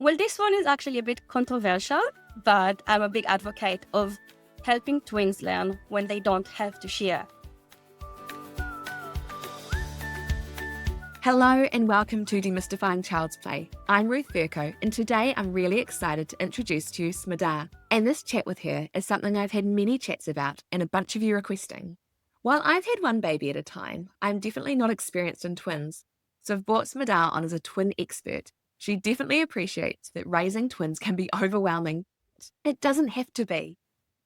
Well, this one is actually a bit controversial, but I'm a big advocate of helping twins learn when they don't have to share. Hello and welcome to Demystifying Child's Play. I'm Ruth Verco, and today I'm really excited to introduce to you Smadar. And this chat with her is something I've had many chats about and a bunch of you requesting. While I've had one baby at a time, I'm definitely not experienced in twins, so I've brought Smadar on as a twin expert. She definitely appreciates that raising twins can be overwhelming. It doesn't have to be.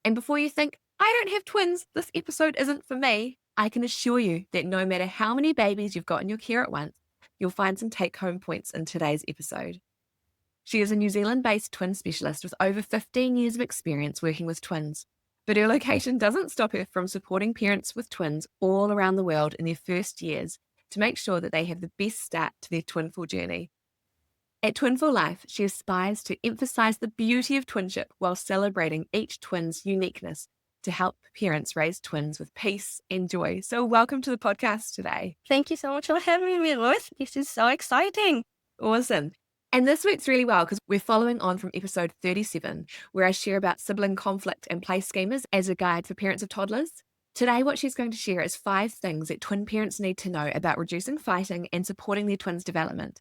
And before you think, I don't have twins, this episode isn't for me, I can assure you that no matter how many babies you've got in your care at once, you'll find some take-home points in today's episode. She is a New Zealand-based twin specialist with over 15 years of experience working with twins, but her location doesn't stop her from supporting parents with twins all around the world in their first years to make sure that they have the best start to their twinful journey. At TwinFul Life, she aspires to emphasize the beauty of twinship while celebrating each twin's uniqueness to help parents raise twins with peace and joy. So welcome to the podcast today. Thank you so much for having me, Ruth. This is so exciting. Awesome. And this works really well because we're following on from episode 37, where I share about sibling conflict and play schemas as a guide for parents of toddlers. Today, what she's going to share is 5 things that twin parents need to know about reducing fighting and supporting their twins' development.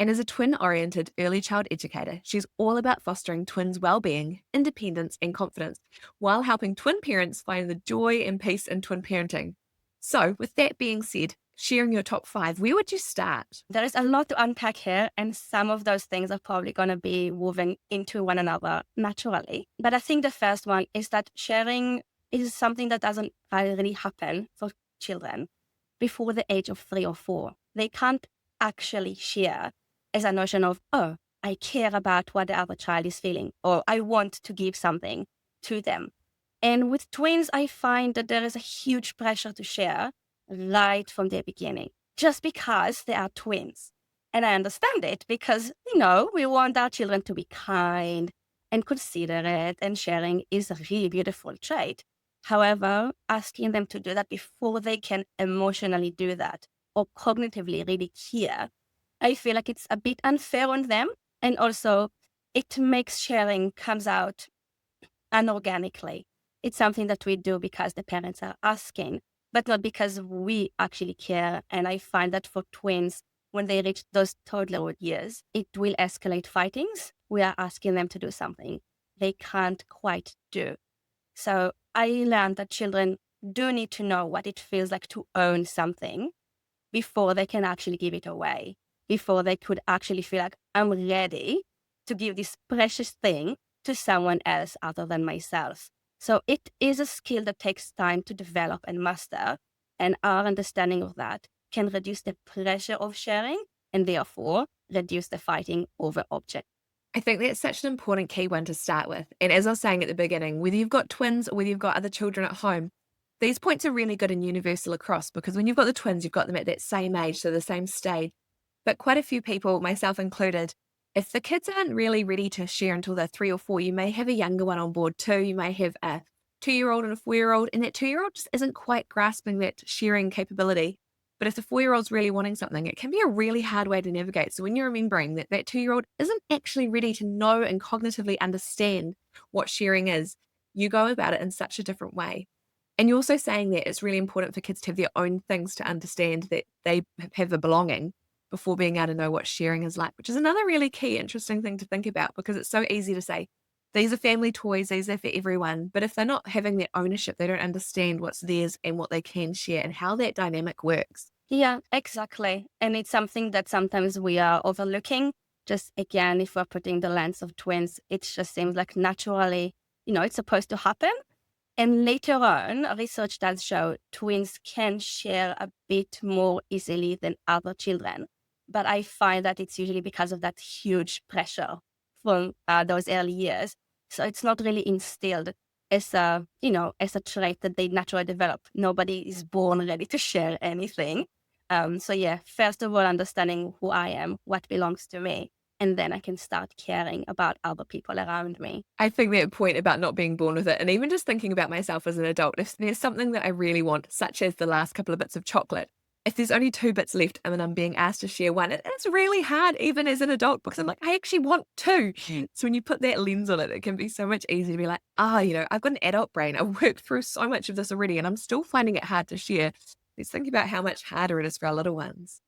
And as a twin-oriented early child educator, she's all about fostering twins' well-being, independence, and confidence, while helping twin parents find the joy and peace in twin parenting. So, with that being said, sharing your top 5, where would you start? There is a lot to unpack here, and some of those things are probably going to be woven into one another naturally. But I think the first one is that sharing is something that doesn't really happen for children before the age of 3 or 4. They can't actually share as a notion of, oh, I care about what the other child is feeling, or I want to give something to them. And with twins, I find that there is a huge pressure to share right from the beginning, just because they are twins. And I understand it because, we want our children to be kind and considerate, and sharing is a really beautiful trait. However, asking them to do that before they can emotionally do that or cognitively really care, I feel like it's a bit unfair on them. And also, it makes sharing comes out unorganically. It's something that we do because the parents are asking, but not because we actually care. And I find that for twins, when they reach those toddler years, it will escalate fightings. We are asking them to do something they can't quite do. So I learned that children do need to know what it feels like to own something before they can actually give it away, before they could actually feel like, I'm ready to give this precious thing to someone else other than myself. So it is a skill that takes time to develop and master, and our understanding of that can reduce the pressure of sharing and therefore reduce the fighting over objects. I think that's such an important key one to start with. And as I was saying at the beginning, whether you've got twins or whether you've got other children at home, these points are really good and universal across, because when you've got the twins, you've got them at that same age, so the same stage. But quite a few people, myself included, if the kids aren't really ready to share until they're 3 or 4, you may have a younger one on board too. You may have a 2-year-old and a 4-year-old, and that 2-year-old just isn't quite grasping that sharing capability. But if the 4-year-old's really wanting something, it can be a really hard way to navigate. So when you're remembering that that 2-year-old isn't actually ready to know and cognitively understand what sharing is, you go about it in such a different way. And you're also saying that it's really important for kids to have their own things to understand that they have a belonging before being able to know what sharing is like, which is another really key, interesting thing to think about, because it's so easy to say, these are family toys, these are for everyone. But if they're not having their ownership, they don't understand what's theirs and what they can share and how that dynamic works. Yeah, exactly. And it's something that sometimes we are overlooking. Just again, if we're putting the lens of twins, it just seems like naturally, it's supposed to happen. And later on, research does show twins can share a bit more easily than other children. But I find that it's usually because of that huge pressure from those early years. So it's not really instilled as a trait that they naturally develop. Nobody is born ready to share anything. First of all, understanding who I am, what belongs to me, and then I can start caring about other people around me. I think that point about not being born with it, and even just thinking about myself as an adult, if there's something that I really want, such as the last couple of bits of chocolate, if there's only 2 bits left and then I'm being asked to share one, it's really hard even as an adult because I'm like, I actually want 2. So when you put that lens on it, it can be so much easier to be like, I've got an adult brain. I've worked through so much of this already and I'm still finding it hard to share. Let's think about how much harder it is for our little ones.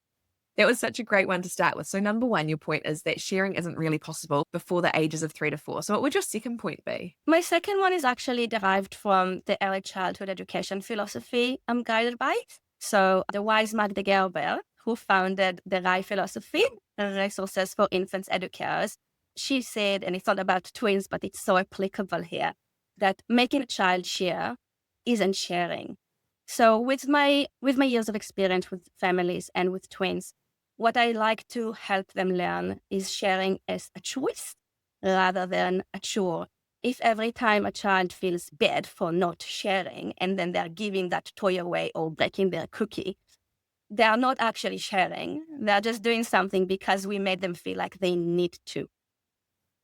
That was such a great one to start with. So number 1, your point is that sharing isn't really possible before the ages of 3 to 4. So what would your second point be? My second one is actually derived from the early childhood education philosophy I'm guided by. So the wise Magda Gerber, who founded the RAI philosophy, Resources for Infants Educators, she said, and it's not about twins, but it's so applicable here, that making a child share isn't sharing. So with my years of experience with families and with twins, what I like to help them learn is sharing as a choice rather than a chore. If every time a child feels bad for not sharing and then they're giving that toy away or breaking their cookie, they are not actually sharing. They're just doing something because we made them feel like they need to.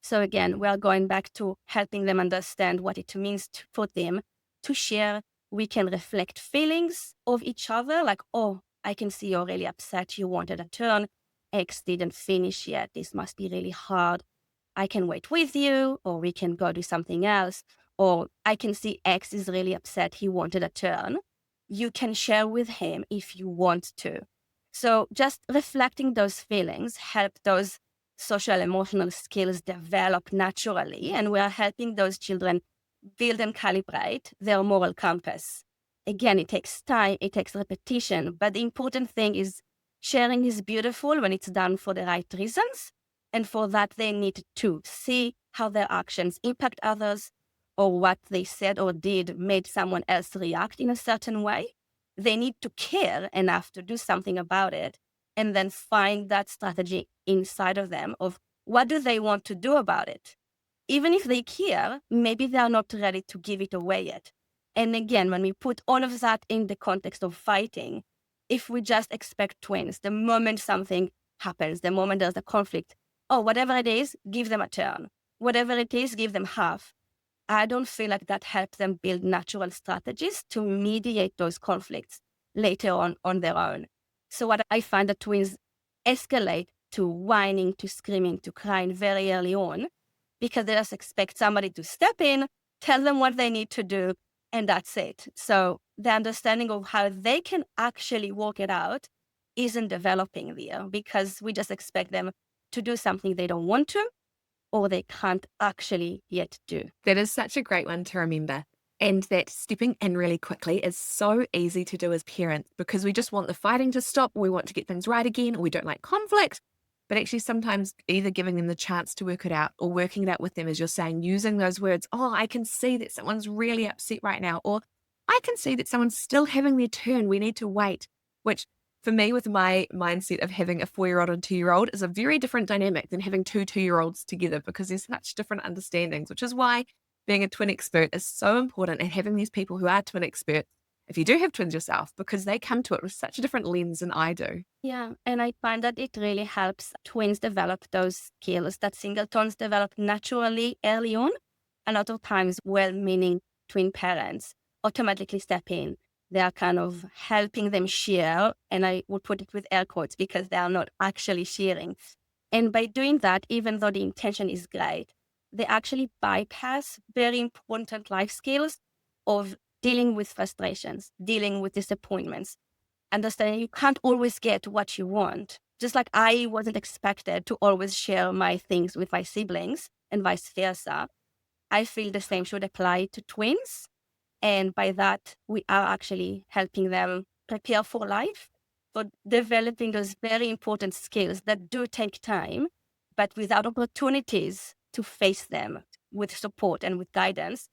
So again, we're going back to helping them understand what it means for them to share. We can reflect feelings of each other, like, oh, I can see you're really upset. You wanted a turn. X didn't finish yet. This must be really hard. I can wait with you, or we can go do something else. Or I can see X is really upset. He wanted a turn. You can share with him if you want to. So just reflecting those feelings help those social emotional skills develop naturally. And we are helping those children build and calibrate their moral compass. Again, it takes time, it takes repetition. But the important thing is sharing is beautiful when it's done for the right reasons. And for that, they need to see how their actions impact others or what they said or did made someone else react in a certain way. They need to care enough to do something about it and then find that strategy inside of them of what do they want to do about it. Even if they care, maybe they are not ready to give it away yet. And again, when we put all of that in the context of fighting, if we just expect twins, the moment something happens, the moment there's a conflict, oh, whatever it is, give them a turn. Whatever it is, give them half. I don't feel like that helps them build natural strategies to mediate those conflicts later on their own. So what I find that twins escalate to whining, to screaming, to crying very early on because they just expect somebody to step in, tell them what they need to do, and that's it. So the understanding of how they can actually work it out isn't developing there because we just expect them to do something they don't want to or they can't actually yet do. That is such a great one to remember. And that stepping in really quickly is so easy to do as parents because we just want the fighting to stop. We want to get things right again. Or we don't like conflict. But actually sometimes either giving them the chance to work it out or working it out with them, as you're saying, using those words, oh, I can see that someone's really upset right now. Or I can see that someone's still having their turn. We need to wait, which for me, with my mindset of having a 4-year-old and 2-year-old, is a very different dynamic than having 2 2-year-olds together because there's such different understandings, which is why being a twin expert is so important and having these people who are twin experts, if you do have twins yourself, because they come to it with such a different lens than I do. Yeah, and I find that it really helps twins develop those skills that singletons develop naturally early on. A lot of times, well-meaning twin parents automatically step in. They are kind of helping them share, and I would put it with air quotes because they are not actually sharing. And by doing that, even though the intention is great, they actually bypass very important life skills of dealing with frustrations, dealing with disappointments, understanding you can't always get what you want. Just like I wasn't expected to always share my things with my siblings and vice versa, I feel the same should apply to twins. And by that, we are actually helping them prepare for life, for developing those very important skills that do take time, but without opportunities to face them with support and with guidance,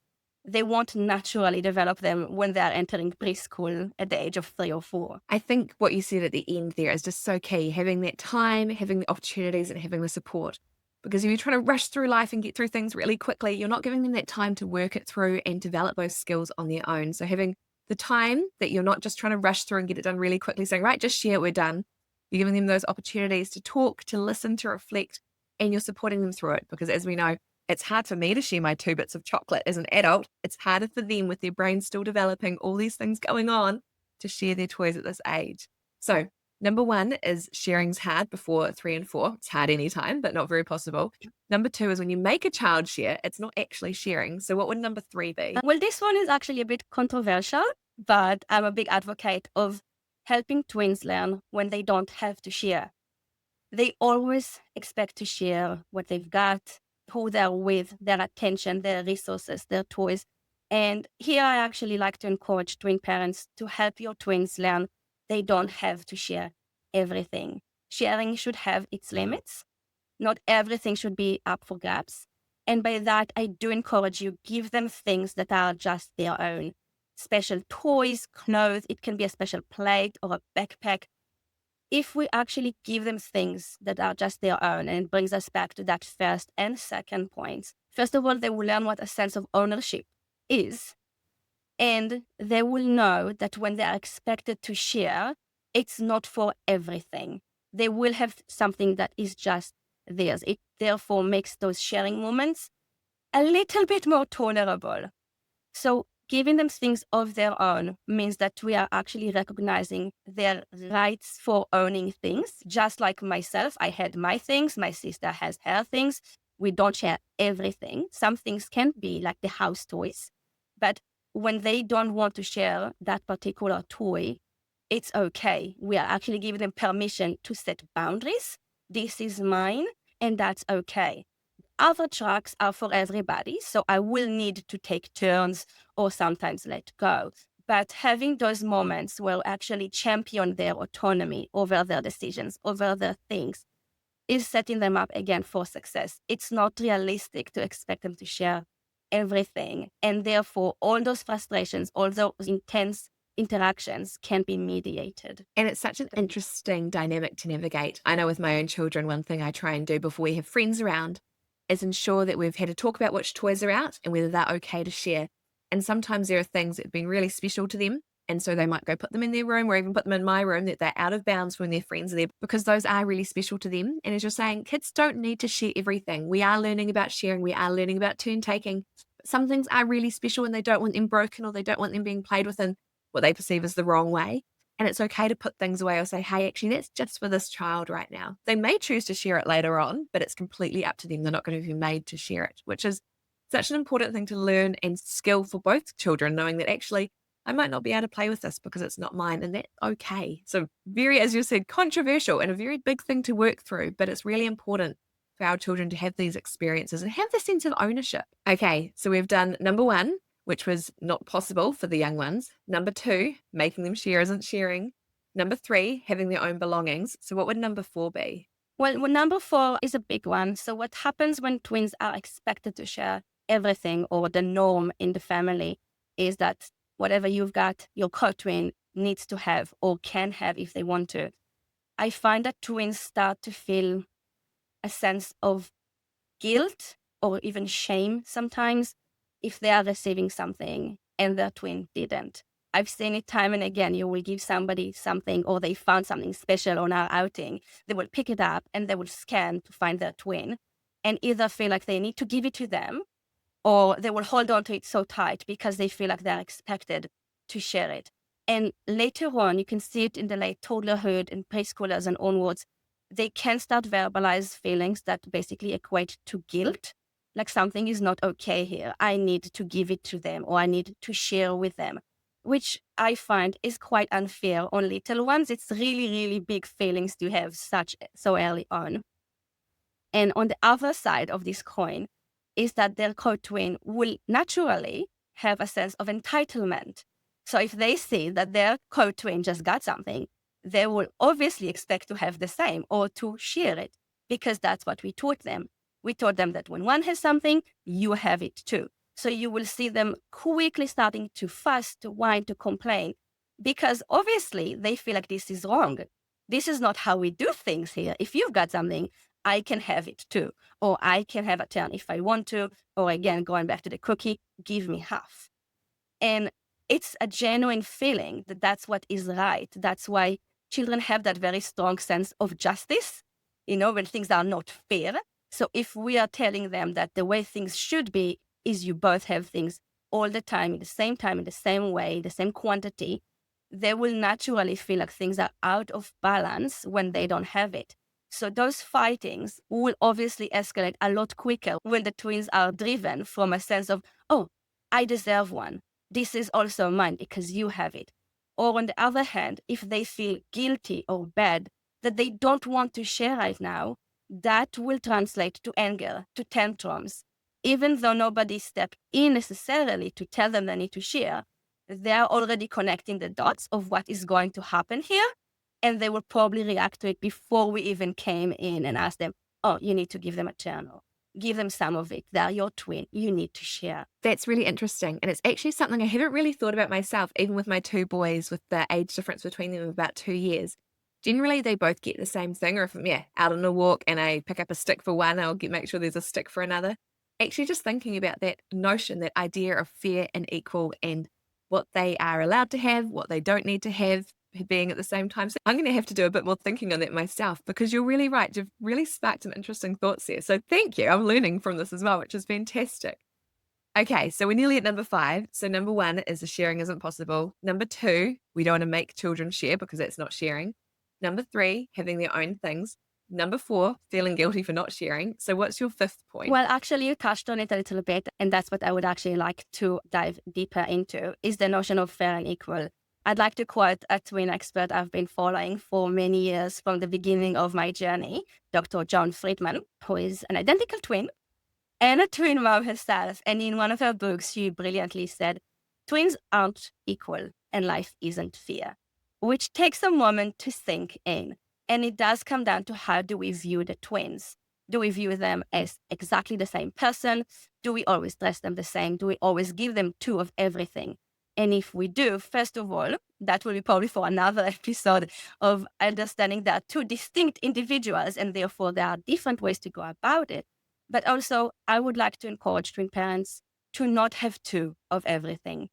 they won't naturally develop them when they're entering preschool at the age of 3 or 4. I think what you said at the end there is just so key, having that time, having the opportunities and having the support. Because if you're trying to rush through life and get through things really quickly, you're not giving them that time to work it through and develop those skills on their own. So having the time that you're not just trying to rush through and get it done really quickly, saying, right, just share it, we're done. You're giving them those opportunities to talk, to listen, to reflect, and you're supporting them through it. Because as we know, it's hard for me to share my 2 bits of chocolate as an adult. It's harder for them with their brains still developing, all these things going on, to share their toys at this age. So, number one is sharing's hard before 3 and 4. It's hard anytime, but not very possible. Number two is when you make a child share, it's not actually sharing. So, what would number three be? Well, this one is actually a bit controversial, but I'm a big advocate of helping twins learn when they don't have to share. They always expect to share what they've got, who they're with, their attention, their resources, their toys. And here I actually like to encourage twin parents to help your twins learn they don't have to share everything. Sharing should have its limits. Not everything should be up for grabs. And by that, I do encourage you, give them things that are just their own. Special toys, clothes, it can be a special plate or a backpack. If we actually give them things that are just their own, and it brings us back to that first and second points. First of all, they will learn what a sense of ownership is. And they will know that when they are expected to share, it's not for everything. They will have something that is just theirs. It therefore makes those sharing moments a little bit more tolerable. So giving them things of their own means that we are actually recognizing their rights for owning things. Just like myself, I had my things, my sister has her things. We don't share everything. Some things can be like the house toys, but when they don't want to share that particular toy, it's okay. We are actually giving them permission to set boundaries. This is mine, and that's okay. Other trucks are for everybody, so I will need to take turns or sometimes let go. But having those moments where we actually champion their autonomy over their decisions, over their things, is setting them up again for success. It's not realistic to expect them to share everything. And therefore, all those frustrations, all those intense interactions can be mediated. And it's such an interesting dynamic to navigate. I know with my own children, one thing I try and do before we have friends around is ensure that we've had a talk about which toys are out and whether they're okay to share. And sometimes there are things that have been really special to them. And so they might go put them in their room or even put them in my room, that they're out of bounds when their friends are there, because those are really special to them. And as you're saying, kids don't need to share everything. We are learning about sharing. We are learning about turn taking. Some things are really special and they don't want them broken, or they don't want them being played with in what they perceive as the wrong way. And it's okay to put things away or say, hey, actually, that's just for this child right now. They may choose to share it later on, but it's completely up to them. They're not going to be made to share it, which is such an important thing to learn and skill for both children, knowing that actually I might not be able to play with this because it's not mine, and that's okay. So very, as you said, controversial and a very big thing to work through, but it's really important for our children to have these experiences and have the sense of ownership. Okay, so we've done number one, which was not possible for the young ones. Number two, making them share isn't sharing. Number three, having their own belongings. So what would number four be? Well, number four is a big one. So what happens when twins are expected to share everything, or the norm in the family is that whatever you've got, your co-twin needs to have or can have if they want to. I find that twins start to feel a sense of guilt or even shame sometimes if they are receiving something and their twin didn't. I've seen it time and again. You will give somebody something, or they found something special on our outing. They will pick it up and they will scan to find their twin and either feel like they need to give it to them, or they will hold on to it so tight because they feel like they're expected to share it. And later on, you can see it in the late toddlerhood and preschoolers and onwards. They can start verbalize feelings that basically equate to guilt, like something is not okay here. I need to give it to them, or I need to share with them, which I find is quite unfair on little ones. It's really, really big feelings to have so early on. And on the other side of this coin is that their co-twin will naturally have a sense of entitlement. So if they see that their co-twin just got something, they will obviously expect to have the same or to share it, because that's what we taught them. We taught them that when one has something, you have it too. So you will see them quickly starting to fuss, to whine, to complain, because obviously they feel like this is wrong. This is not how we do things here. If you've got something, I can have it too, or I can have a turn if I want to, or again, going back to the cookie, give me half. And it's a genuine feeling that that's what is right. That's why children have that very strong sense of justice, when things are not fair. So if we are telling them that the way things should be is you both have things all the time, in the same way, the same quantity, they will naturally feel like things are out of balance when they don't have it. So those fightings will obviously escalate a lot quicker when the twins are driven from a sense of, oh, I deserve one. This is also mine because you have it. Or on the other hand, if they feel guilty or bad that they don't want to share right now, that will translate to anger, to tantrums. Even though nobody stepped in necessarily to tell them they need to share, they are already connecting the dots of what is going to happen here. And they will probably react to it before we even came in and asked them, oh, you need to give them a journal. Give them some of it. They're your twin. You need to share. That's really interesting. And it's actually something I haven't really thought about myself, even with my two boys, with the age difference between them of about 2 years. Generally, they both get the same thing. Or if I'm out on a walk and I pick up a stick for one, I'll make sure there's a stick for another. Actually, just thinking about that notion, that idea of fair and equal and what they are allowed to have, what they don't need to have, being at the same time. So I'm going to have to do a bit more thinking on that myself, because you're really right. You've really sparked some interesting thoughts there. So thank you. I'm learning from this as well, which is fantastic. Okay, so we're nearly at number 5. So number 1 is the sharing isn't possible. Number 2, we don't want to make children share because that's not sharing. Number 3, having their own things. Number 4, feeling guilty for not sharing. So what's your 5th point? Well, actually, you touched on it a little bit, and that's what I would actually like to dive deeper into, is the notion of fair and equal. I'd like to quote a twin expert I've been following for many years from the beginning of my journey, Dr. John Friedman, who is an identical twin and a twin mom herself. And in one of her books, she brilliantly said, twins aren't equal and life isn't fair, which takes a moment to sink in. And it does come down to, how do we view the twins? Do we view them as exactly the same person? Do we always dress them the same? Do we always give them 2 of everything? And if we do, first of all, that will be probably for another episode of understanding that 2 distinct individuals, and therefore there are different ways to go about it. But also, I would like to encourage twin parents to not have 2 of everything,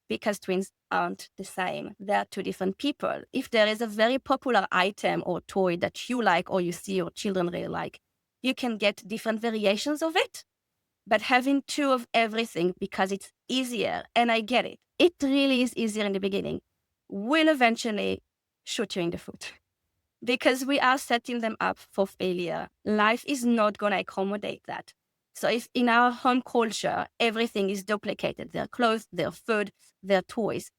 because twins aren't the same. They're 2 different people. If there is a very popular item or toy that you like, or you see your children really like, you can get different variations of it. But having 2 of everything, because it's easier, and I get it, it really is easier in the beginning, will eventually shoot you in the foot. Because we are setting them up for failure. Life is not going to accommodate that. So if in our home culture, everything is duplicated, their clothes, their food, their toys,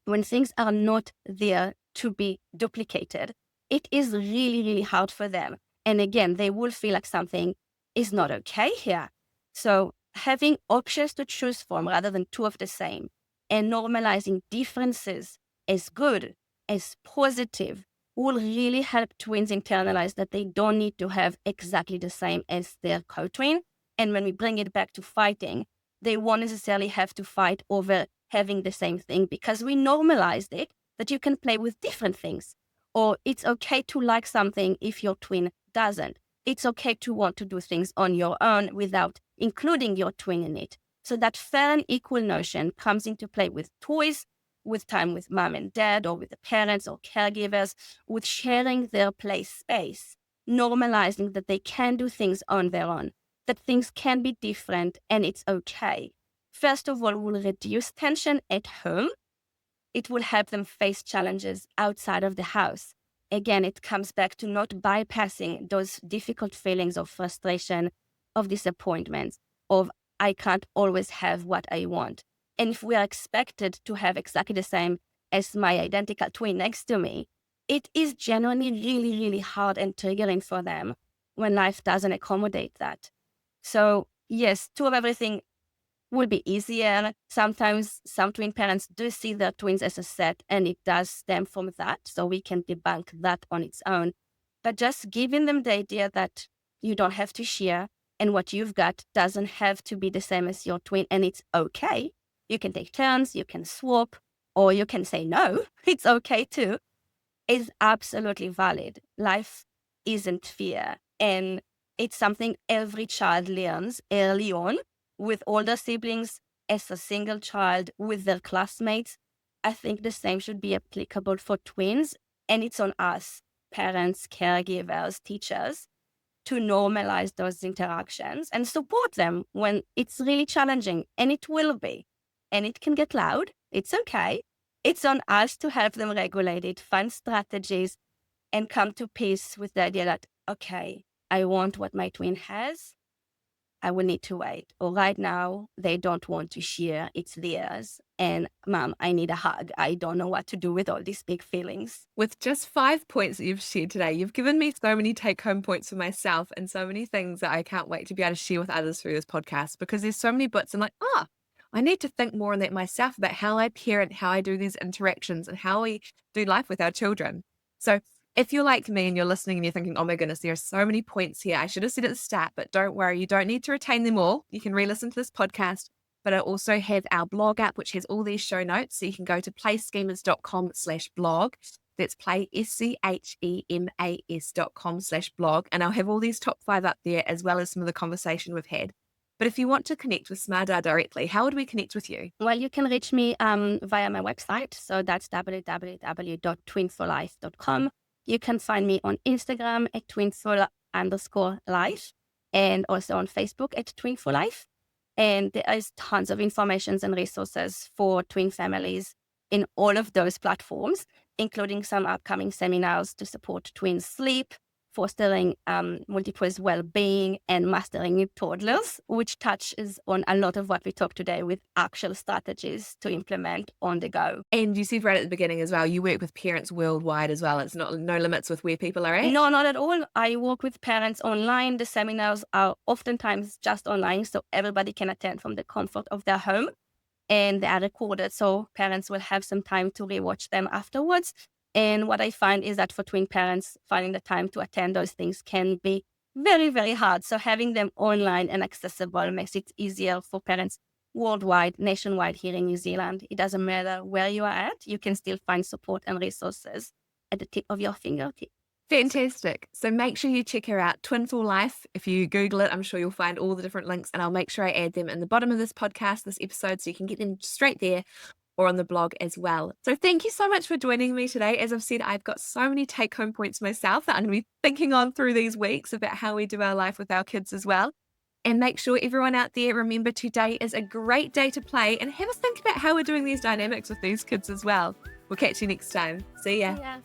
when things are not there to be duplicated, it is really, really hard for them. And again, they will feel like something is not okay here. So having options to choose from rather than 2 of the same, and normalizing differences as good, as positive, will really help twins internalize that they don't need to have exactly the same as their co-twin. And when we bring it back to fighting, they won't necessarily have to fight over having the same thing, because we normalized it, that you can play with different things. Or it's okay to like something if your twin doesn't. It's okay to want to do things on your own without including your twin in it. So that fair and equal notion comes into play with toys, with time with mom and dad, or with the parents or caregivers, with sharing their play space, normalizing that they can do things on their own, that things can be different and it's okay. First of all, will reduce tension at home. It will help them face challenges outside of the house. Again, it comes back to not bypassing those difficult feelings of frustration, of disappointment, of I can't always have what I want. And if we are expected to have exactly the same as my identical twin next to me, it is genuinely really, really hard and triggering for them when life doesn't accommodate that. So yes, 2 of everything will be easier. Sometimes some twin parents do see their twins as a set, and it does stem from that. So we can debunk that on its own. But just giving them the idea that you don't have to share, and what you've got doesn't have to be the same as your twin, and it's okay. You can take turns, you can swap, or you can say no. It's okay too. Is absolutely valid. Life isn't fair, and it's something every child learns early on, with older siblings, as a single child, with their classmates. I think the same should be applicable for twins, and it's on us, parents, caregivers, teachers, to normalize those interactions and support them when it's really challenging, and it will be. And it can get loud. It's okay. It's on us to help them regulate it, find strategies, and come to peace with the idea that, okay, I want what my twin has. I will need to wait. Or right now, they don't want to share. It's theirs. And mom, I need a hug. I don't know what to do with all these big feelings. With just 5 points that you've shared today, you've given me so many take-home points for myself and so many things that I can't wait to be able to share with others through this podcast, because there's so many bits I'm like, I need to think more on that myself about how I parent, how I do these interactions, and how we do life with our children. So if you're like me and you're listening and you're thinking, oh my goodness, there are so many points here, I should have said at the start, but don't worry, you don't need to retain them all. You can re-listen to this podcast, but I also have our blog up, which has all these show notes. So you can go to playschemas.com/blog. That's play, schemas.com/blog. And I'll have all these top 5 up there, as well as some of the conversation we've had. But if you want to connect with Smadar directly, how would we connect with you? Well, you can reach me via my website. So that's www.twinfullife.com. You can find me on Instagram at twinful_life and also on Facebook at TwinFul Life. And there is tons of information and resources for twin families in all of those platforms, including some upcoming seminars to support twin sleep, fostering multiples well-being, and mastering toddlers, which touches on a lot of what we talked today with actual strategies to implement on the go. And you said right at the beginning as well, you work with parents worldwide as well. It's no limits with where people are at? No, not at all. I work with parents online. The seminars are oftentimes just online, so everybody can attend from the comfort of their home. And they are recorded, so parents will have some time to rewatch them afterwards. And what I find is that for twin parents, finding the time to attend those things can be very, very hard. So having them online and accessible makes it easier for parents worldwide, nationwide here in New Zealand. It doesn't matter where you are at, you can still find support and resources at the tip of your fingertip. Fantastic. So make sure you check her out, TwinFul Life. If you Google it, I'm sure you'll find all the different links, and I'll make sure I add them in the bottom of this podcast, this episode, so you can get them straight there or on the blog as well. So thank you so much for joining me today. As I've said, I've got so many take-home points myself that I'm going to be thinking on through these weeks about how we do our life with our kids as well. And make sure everyone out there, remember today is a great day to play and have a think about how we're doing these dynamics with these kids as well. We'll catch you next time. See ya. Yeah.